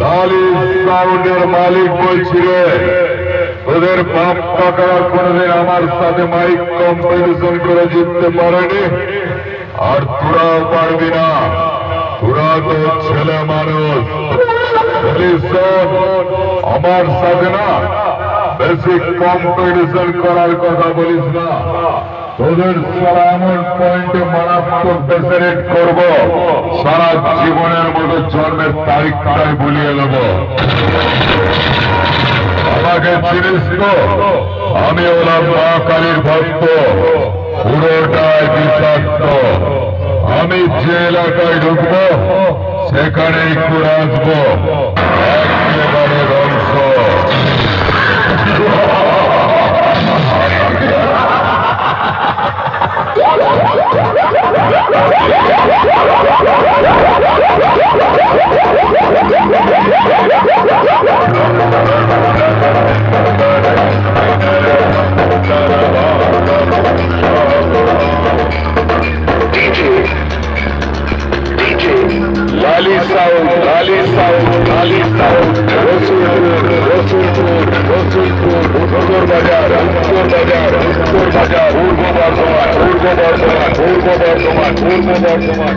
লালি সাউন্ডের মালিক বলছি রে, তোদের বাপ কাকারা কোনদিন আমার সাথে মাইক কম্পিটিশন করে জিততে পারেনি, আর তোরাও পারবি না। তোরা তো ছেলে মানুষ, আমার সাথে না বেশি কম্পিটিশন করার কথা বলিস না। তোদের সারা এমন পয়েন্টে মারাত্মক বেসারেট করব, সারা জীবনের মতো জন্মের তারিখটাই ভুলিয়ে নেব। আমাকে চিনিস তো, আমি ওরা মা কালীর ভক্ত, পুরোটাই বিষাক্ত। আমি যে এলাকায় ঢুকবো সেখানেই ঘুরে আসবো, একেবারে ধ্বংস। লালি সাউন্ড, লালি সাউন্ড, লালি সাউন্ড, রসুলপুর, রসুলপুর, রসুলপুর, উত্তর বাজার, উত্তর বাজার, উত্তর বাজার, পূর্ব বর্ধমান, পূর্ব বর্ধমান, পূর্ব বর্ধমান, পূর্ব বর্ধমান।